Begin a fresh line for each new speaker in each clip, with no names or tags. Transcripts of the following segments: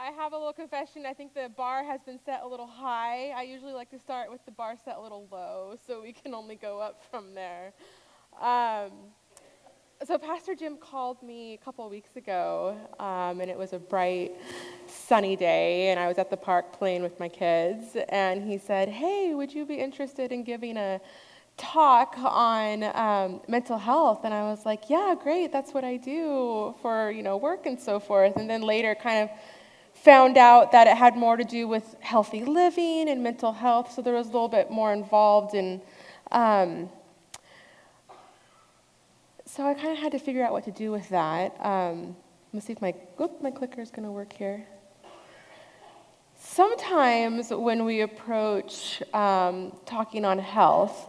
I have a little confession. I think the bar has been set a little high. I usually like to start with the bar set a little low, so we can only go up from there. Um, so Pastor Jim called me a couple of weeks ago, and it was a bright, sunny day, and I was at the park playing with my kids, and he said, "Hey, would you be interested in giving a talk on mental health?" And I was like, "Yeah, great, that's what I do for, work and so forth." And then later kind of found out that it had more to do with healthy living and mental health, so there was a little bit more involved. And so I kind of had to figure out what to do with that. Let me see if my clicker is going to work here. Sometimes when we approach talking on health,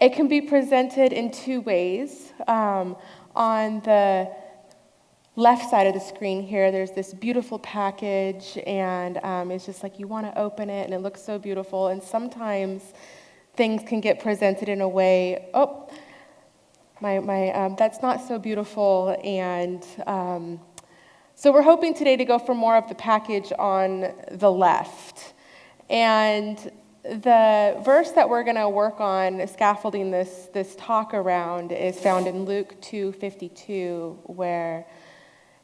it can be presented in two ways. On the left side of the screen here, there's this beautiful package, and it's just like you want to open it, and it looks so beautiful. And sometimes things can get presented in a way, that's not so beautiful. And so we're hoping today to go for more of the package on the left. And the verse that we're going to work on scaffolding this talk around is found in Luke 2:52, where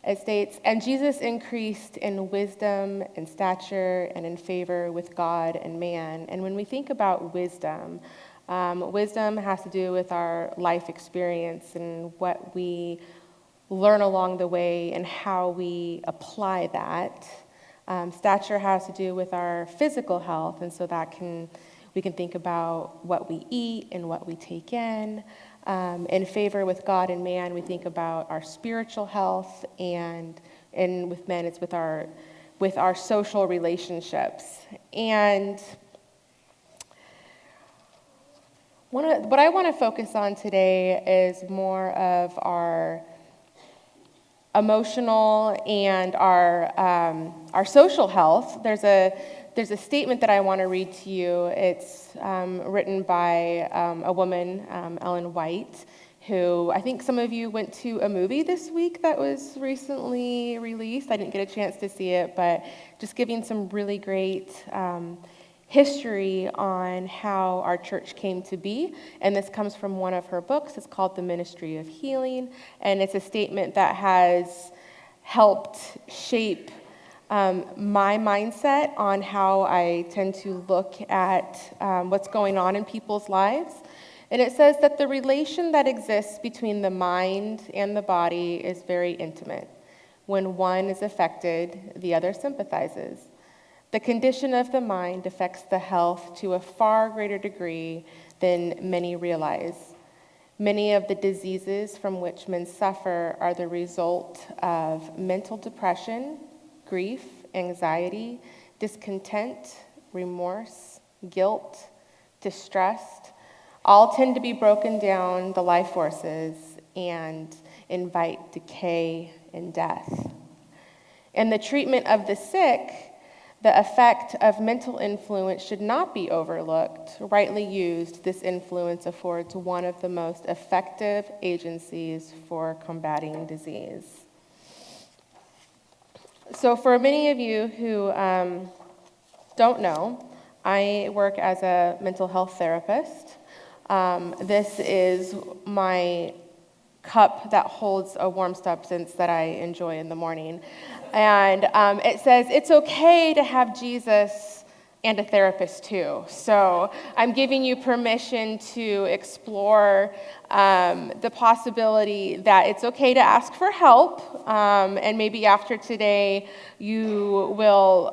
it states, "And Jesus increased in wisdom and stature and in favor with God and man." And when we think about wisdom, wisdom has to do with our life experience and what we learn along the way and how we apply that. Stature has to do with our physical health, and so we can think about what we eat and what we take in. In favor with God and man, we think about our spiritual health, and with men, it's with our social relationships. And what I want to focus on today is more of our emotional and our social health. There's a statement that I want to read to you. It's written by a woman, Ellen White, who I think some of you went to a movie this week that was recently released. I didn't get a chance to see it, but just giving some really great history on how our church came to be. And this comes from one of her books. It's called The Ministry of Healing. And it's a statement that has helped shape my mindset on how I tend to look at what's going on in people's lives. And it says that the relation that exists between the mind and the body is very intimate. When one is affected, the other sympathizes. The condition of the mind affects the health to a far greater degree than many realize. Many of the diseases from which men suffer are the result of mental depression, grief, anxiety, discontent, remorse, guilt, distress. All tend to be broken down the life forces and invite decay and death. In the treatment of the sick, the effect of mental influence should not be overlooked. Rightly used, this influence affords one of the most effective agencies for combating disease. So for many of you who don't know, I work as a mental health therapist. This is my cup that holds a warm substance that I enjoy in the morning. And it says it's okay to have Jesus and a therapist too. So I'm giving you permission to explore the possibility that it's okay to ask for help. And maybe after today, you will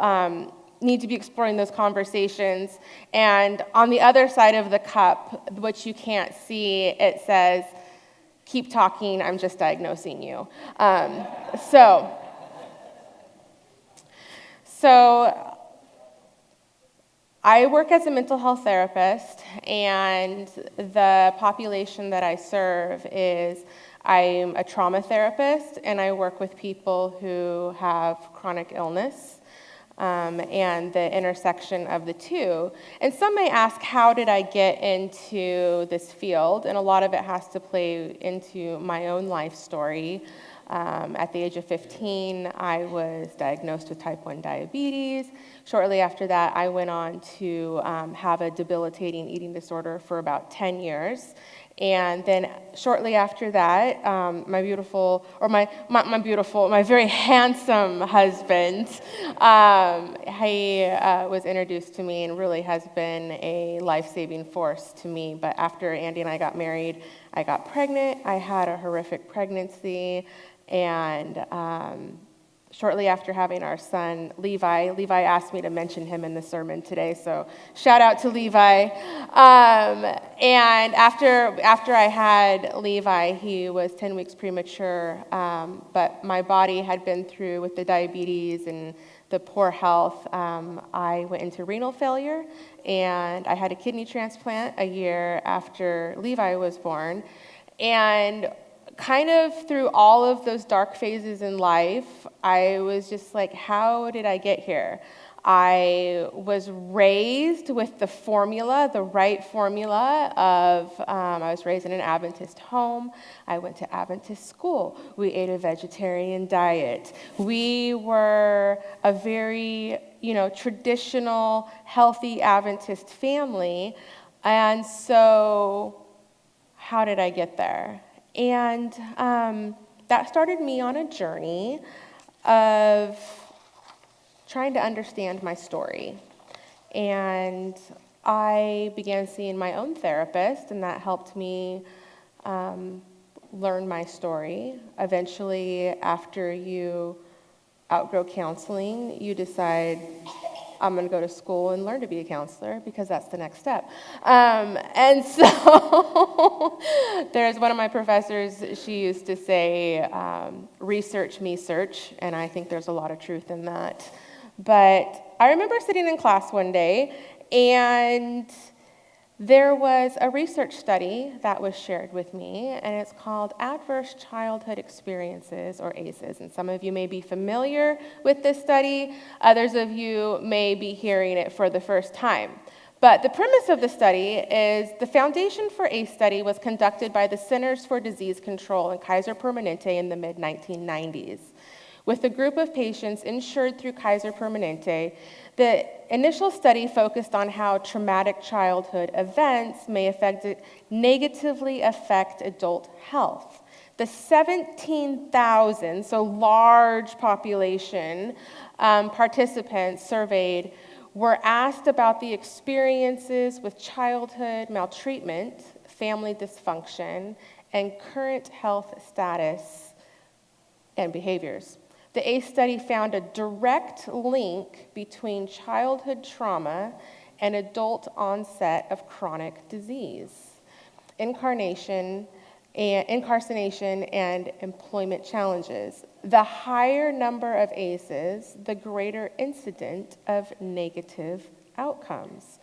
need to be exploring those conversations. And on the other side of the cup, which you can't see, it says, "Keep talking, I'm just diagnosing you." So I work as a mental health therapist, and the population that I serve is I'm a trauma therapist, and I work with people who have chronic illness. And the intersection of the two. And some may ask, how did I get into this field? And a lot of it has to play into my own life story. At the age of 15, I was diagnosed with type 1 diabetes. Shortly after that, I went on to have a debilitating eating disorder for about 10 years. And then shortly after that, my very handsome husband, he was introduced to me and really has been a life-saving force to me. But after Andy and I got married, I got pregnant. I had a horrific pregnancy, and shortly after having our son, Levi asked me to mention him in the sermon today, so shout out to Levi. And after I had Levi, he was 10 weeks premature, but my body had been through, with the diabetes and the poor health, I went into renal failure, and I had a kidney transplant a year after Levi was born. And kind of through all of those dark phases in life, I was just like, how did I get here? I was raised with the right formula of, I was raised in an Adventist home. I went to Adventist school. We ate a vegetarian diet. We were a very, traditional, healthy Adventist family. And so how did I get there? And that started me on a journey of trying to understand my story. And I began seeing my own therapist, and that helped me learn my story. Eventually, after you outgrow counseling, you decide, I'm going to go to school and learn to be a counselor because that's the next step. And so there's one of my professors, she used to say, research me search, and I think there's a lot of truth in that. But I remember sitting in class one day, and there was a research study that was shared with me, and it's called Adverse Childhood Experiences, or ACEs. And some of you may be familiar with this study. Others of you may be hearing it for the first time. But the premise of the study is the foundation for ACE study was conducted by the Centers for Disease Control in Kaiser Permanente in the mid-1990s. With a group of patients insured through Kaiser Permanente, the initial study focused on how traumatic childhood events may negatively affect adult health. The 17,000, so large population, participants surveyed were asked about the experiences with childhood maltreatment, family dysfunction, and current health status and behaviors. The ACE study found a direct link between childhood trauma and adult onset of chronic disease, incarnation, and employment challenges. The higher number of ACEs, the greater incident of negative outcomes.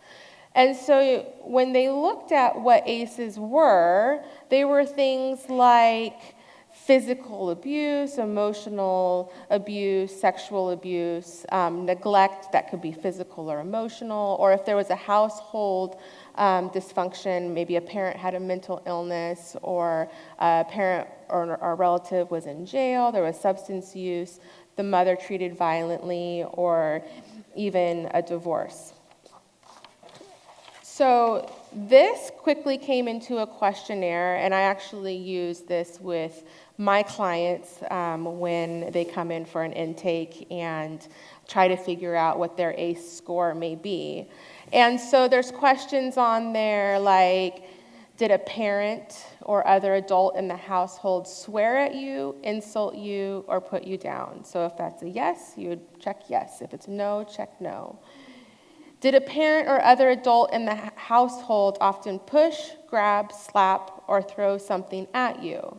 And so when they looked at what ACEs were, they were things like physical abuse, emotional abuse, sexual abuse, neglect that could be physical or emotional, or if there was a household dysfunction, maybe a parent had a mental illness, or a parent or a relative was in jail, there was substance use, the mother treated violently, or even a divorce. So this quickly came into a questionnaire, and I actually use this with my clients when they come in for an intake and try to figure out what their ACE score may be. And so there's questions on there like, did a parent or other adult in the household swear at you, insult you, or put you down? So if that's a yes, you would check yes. If it's no, check no. Did a parent or other adult in the household often push, grab, slap, or throw something at you?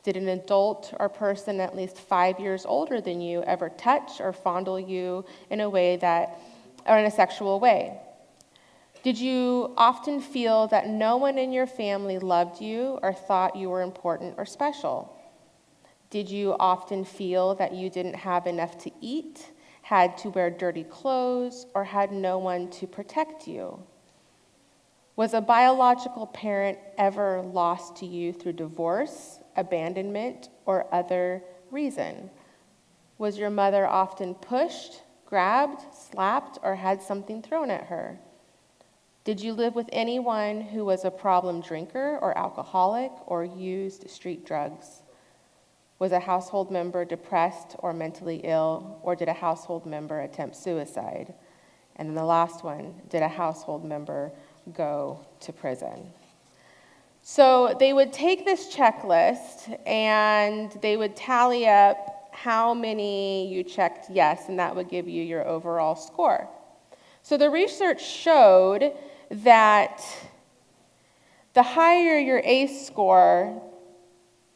Did an adult or person at least 5 years older than you ever touch or fondle you in a sexual way? Did you often feel that no one in your family loved you or thought you were important or special? Did you often feel that you didn't have enough to eat, had to wear dirty clothes, or had no one to protect you? Was a biological parent ever lost to you through divorce, abandonment, or other reason? Was your mother often pushed, grabbed, slapped, or had something thrown at her? Did you live with anyone who was a problem drinker or alcoholic or used street drugs? Was a household member depressed or mentally ill, or did a household member attempt suicide? And then the last one, did a household member go to prison? So they would take this checklist and they would tally up how many you checked yes, and that would give you your overall score. So the research showed that the higher your ACE score,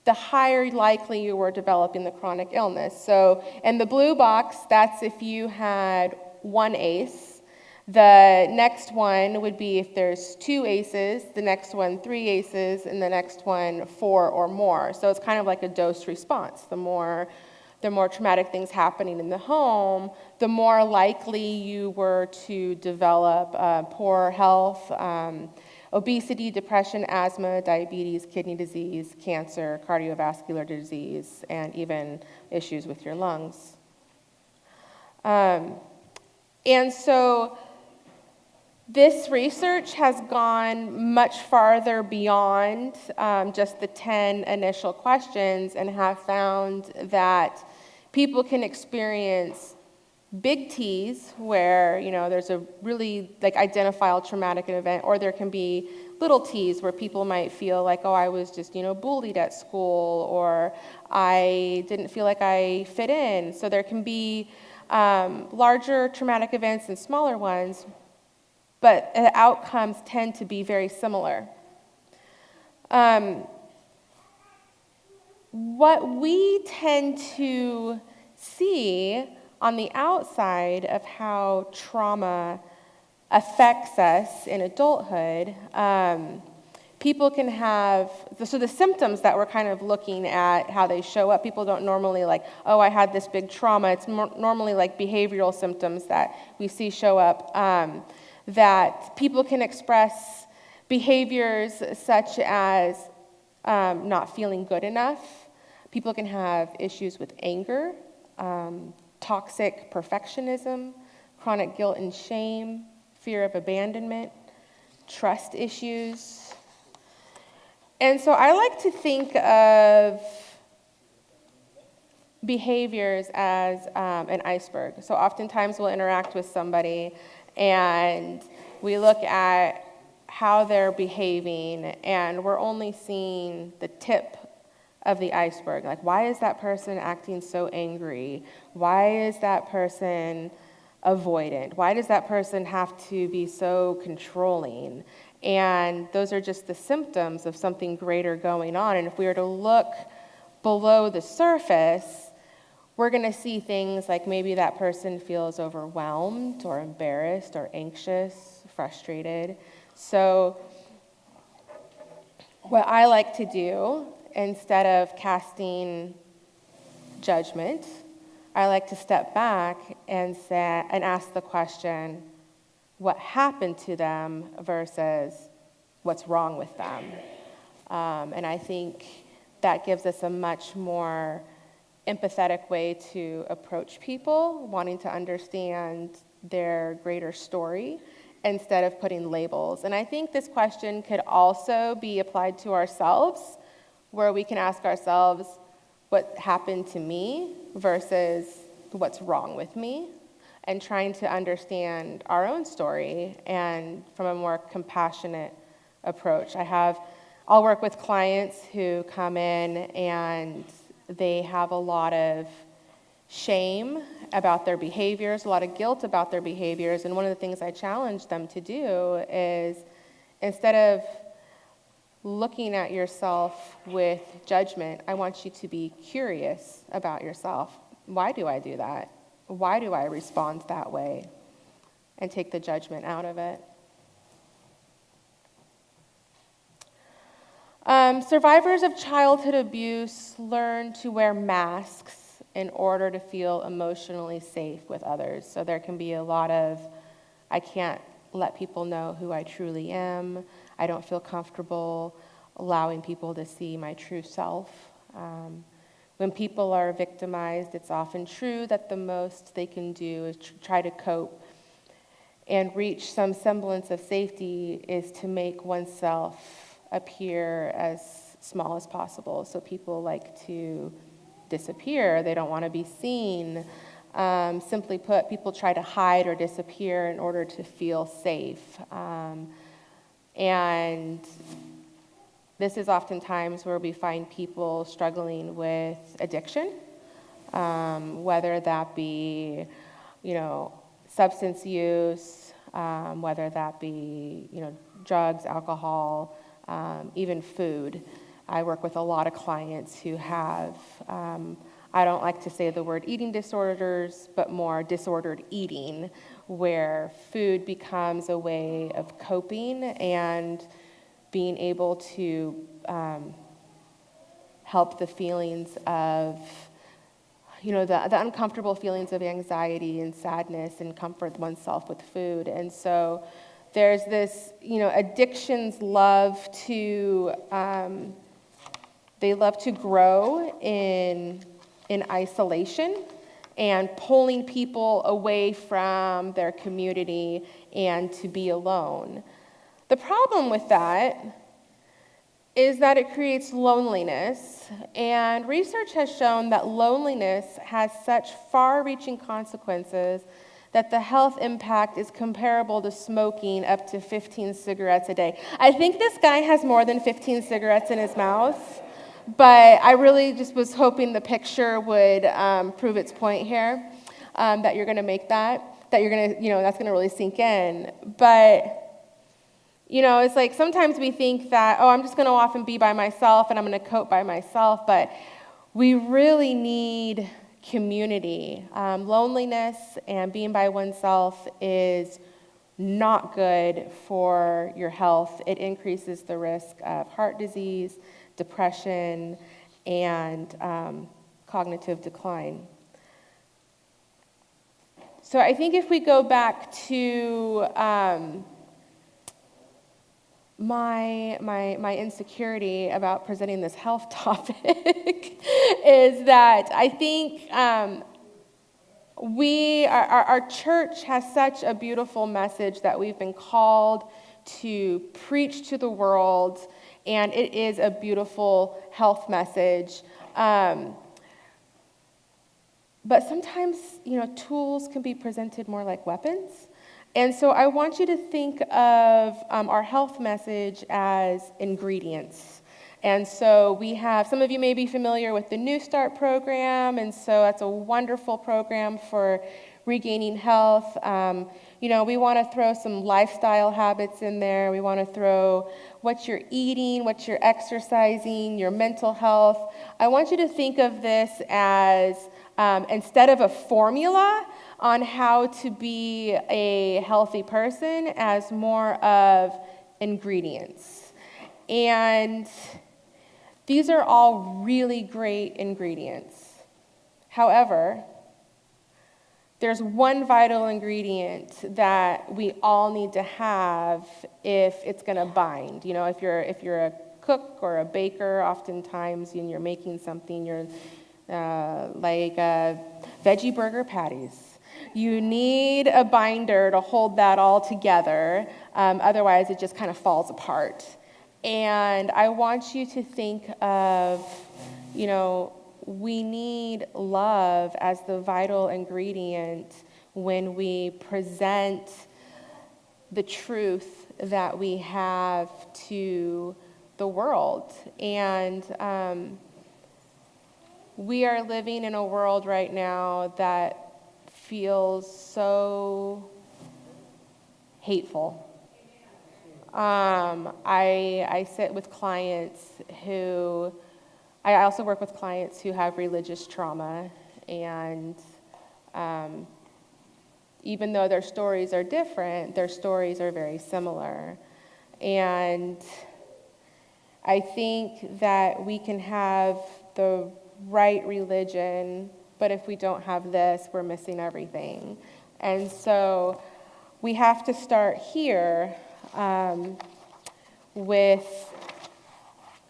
the higher likely you were developing the chronic illness. So in the blue box, that's if you had one ACE. The next one would be if there's 2 ACEs, the next one 3 ACEs, and the next one 4 or more. So it's kind of like a dose response. The more traumatic things happening in the home, the more likely you were to develop poor health, obesity, depression, asthma, diabetes, kidney disease, cancer, cardiovascular disease, and even issues with your lungs. And so this research has gone much farther beyond just the 10 initial questions and have found that people can experience big T's where, there's a really identifiable traumatic event, or there can be little T's where people might feel like, oh, I was just, bullied at school, or I didn't feel like I fit in. So there can be larger traumatic events and smaller ones, but the outcomes tend to be very similar. What we tend to see on the outside of how trauma affects us in adulthood, people can have, so the symptoms that we're kind of looking at, how they show up, people don't normally oh, I had this big trauma. It's normally behavioral symptoms that we see show up, that people can express behaviors such as not feeling good enough. People can have issues with anger, toxic perfectionism, chronic guilt and shame, fear of abandonment, trust issues. And so I like to think of behaviors as an iceberg. So oftentimes we'll interact with somebody and we look at how they're behaving, and we're only seeing the tip of the iceberg. Why is that person acting so angry? Why is that person avoidant? Why does that person have to be so controlling? And those are just the symptoms of something greater going on. And if we were to look below the surface, we're going to see things like maybe that person feels overwhelmed or embarrassed or anxious, frustrated. So what I like to do, instead of casting judgment, I like to step back and ask the question, what happened to them versus what's wrong with them? And I think that gives us a much more empathetic way to approach people, wanting to understand their greater story instead of putting labels. And I think this question could also be applied to ourselves, where we can ask ourselves, what happened to me versus what's wrong with me, and trying to understand our own story and from a more compassionate approach. I'll work with clients who come in and they have a lot of shame about their behaviors, a lot of guilt about their behaviors, and one of the things I challenge them to do is, instead of looking at yourself with judgment, I want you to be curious about yourself. Why do I do that? Why do I respond that way? And take the judgment out of it. Survivors of childhood abuse learn to wear masks in order to feel emotionally safe with others. So there can be a lot of, I can't let people know who I truly am. I don't feel comfortable allowing people to see my true self. When people are victimized, it's often true that the most they can do is try to cope and reach some semblance of safety is to make oneself appear as small as possible. So people like to disappear. They don't want to be seen. Simply put, people try to hide or disappear in order to feel safe. And this is oftentimes where we find people struggling with addiction, whether that be, substance use, whether that be, drugs, alcohol, even food. I work with a lot of clients who have, I don't like to say the word eating disorders, but more disordered eating, where food becomes a way of coping and being able to help the feelings of, the uncomfortable feelings of anxiety and sadness and comfort oneself with food. And so there's this, addictions love to, they love to grow in isolation and pulling people away from their community and to be alone. The problem with that is that it creates loneliness, and research has shown that loneliness has such far-reaching consequences that the health impact is comparable to smoking up to 15 cigarettes a day. I think this guy has more than 15 cigarettes in his mouth, but I really just was hoping the picture would prove its point here, that you're going to make that you're going to, that's going to really sink in. But it's like sometimes we think that, I'm just going to off and be by myself and I'm going to cope by myself, but we really need community. Loneliness and being by oneself is not good for your health. It increases the risk of heart disease, depression, and cognitive decline. So I think if we go back to my insecurity about presenting this health topic is that I think our church has such a beautiful message that we've been called to preach to the world, and it is a beautiful health message. But sometimes, tools can be presented more like weapons. And so I want you to think of our health message as ingredients. And so we have, some of you may be familiar with the New Start program, and so that's a wonderful program for regaining health. We want to throw some lifestyle habits in there. We want to throw what you're eating, what you're exercising, your mental health. I want you to think of this as, instead of a formula on how to be a healthy person, as more of ingredients. And these are all really great ingredients. However, there's one vital ingredient that we all need to have if it's going to bind. If you're a cook or a baker, oftentimes when you're making something, you're like veggie burger patties. You need a binder to hold that all together. Otherwise, it just kind of falls apart. And I want you to think of, we need love as the vital ingredient when we present the truth that we have to the world. And we are living in a world right now that feels so hateful. I sit with clients who, I also work with clients who have religious trauma, and even though their stories are different, their stories are very similar. And I think that we can have the right religion, but if we don't have this, we're missing everything. And so we have to start here with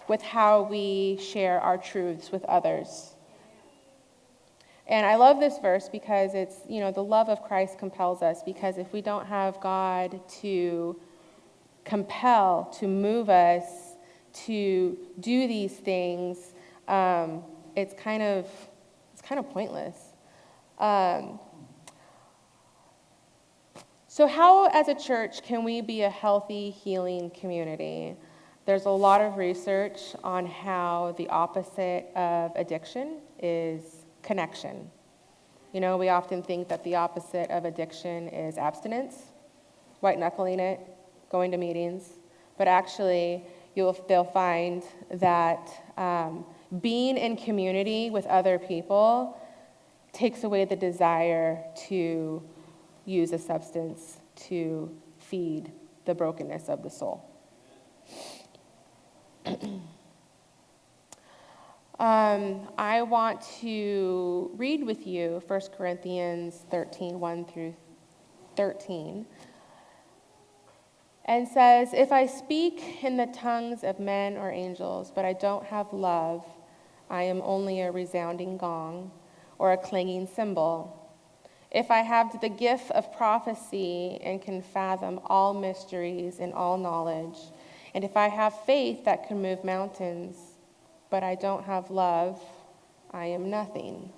with how we share our truths with others. And I love this verse because it's, the love of Christ compels us, because if we don't have God to compel, to move us to do these things, it's kind of pointless. So how, as a church, can we be a healthy, healing community? There's a lot of research on how the opposite of addiction is connection. We often think that the opposite of addiction is abstinence, white-knuckling it, going to meetings. But actually, they'll find that being in community with other people takes away the desire to use a substance to feed the brokenness of the soul. I want to read with you 1 Corinthians 13, 1 through 13. And says, "If I speak in the tongues of men or angels, but I don't have love, I am only a resounding gong or a clanging cymbal. If I have the gift of prophecy and can fathom all mysteries and all knowledge, and if I have faith that can move mountains, but I don't have love, I am nothing.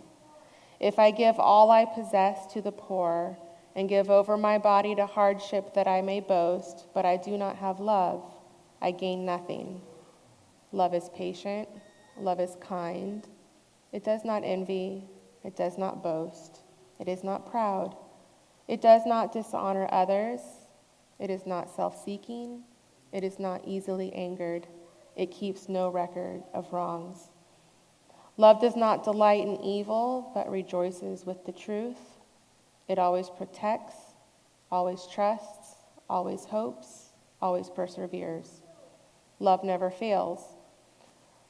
If I give all I possess to the poor and give over my body to hardship that I may boast, but I do not have love, I gain nothing. Love is patient, love is kind. It does not envy, it does not boast, it is not proud, it does not dishonor others, it is not self-seeking, it is not easily angered, it keeps no record of wrongs. Love does not delight in evil, but rejoices with the truth. It always protects, always trusts, always hopes, always perseveres. Love never fails.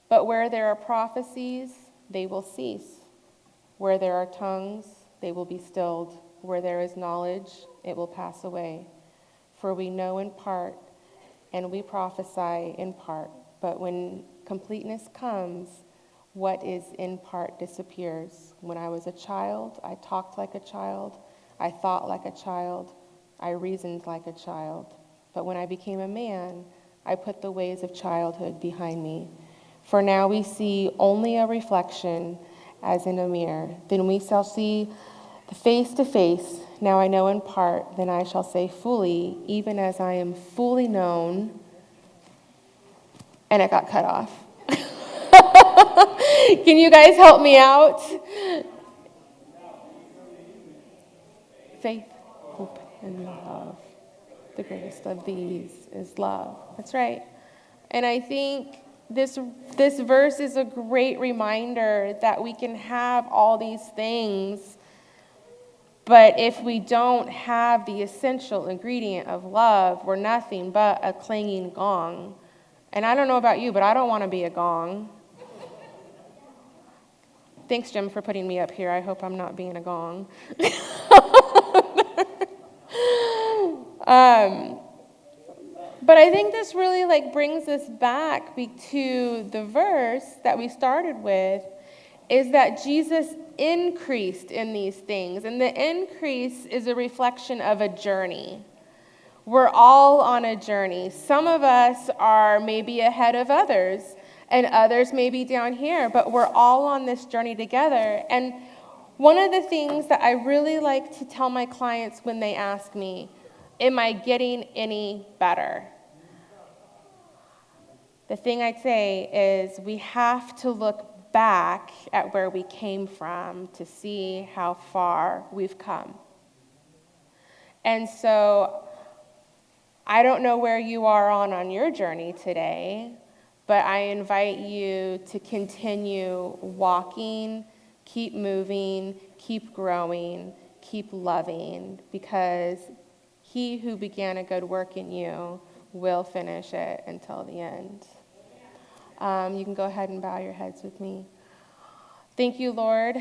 But where there are prophecies, they will cease. Where there are tongues, they will be stilled. Where there is knowledge, it will pass away. For we know in part, and we prophesy in part. But when completeness comes, what is in part disappears. When I was a child, I talked like a child, I thought like a child, I reasoned like a child. But when I became a man, I put the ways of childhood behind me. For now we see only a reflection as in a mirror. Then we shall see face to face. Now I know in part, then I shall say fully, even as I am fully known. And it got cut off. Can you guys help me out? Faith, hope, and love. The greatest of these is love. That's right. And I think this verse is a great reminder that we can have all these things, but if we don't have the essential ingredient of love, we're nothing but a clanging gong. And I don't know about you, but I don't want to be a gong. Thanks, Jim, for putting me up here. I hope I'm not being a gong. But I think this really brings us back to the verse that we started with, is that Jesus increased in these things. And the increase is a reflection of a journey. We're all on a journey. Some of us are maybe ahead of others, and others may be down here, but we're all on this journey together. And one of the things that I really like to tell my clients when they ask me, am I getting any better? The thing I'd say is we have to look back at where we came from to see how far we've come. And so I don't know where you are on your journey today, but I invite you to continue walking, keep moving, keep growing, keep loving, because he who began a good work in you will finish it until the end. You can go ahead and bow your heads with me. Thank you, Lord,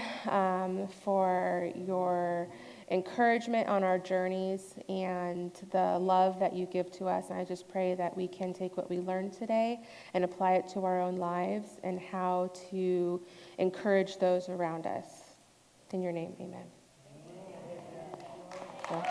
for your encouragement on our journeys and the love that you give to us. And I just pray that we can take what we learned today and apply it to our own lives and how to encourage those around us. In your name, amen. Cool.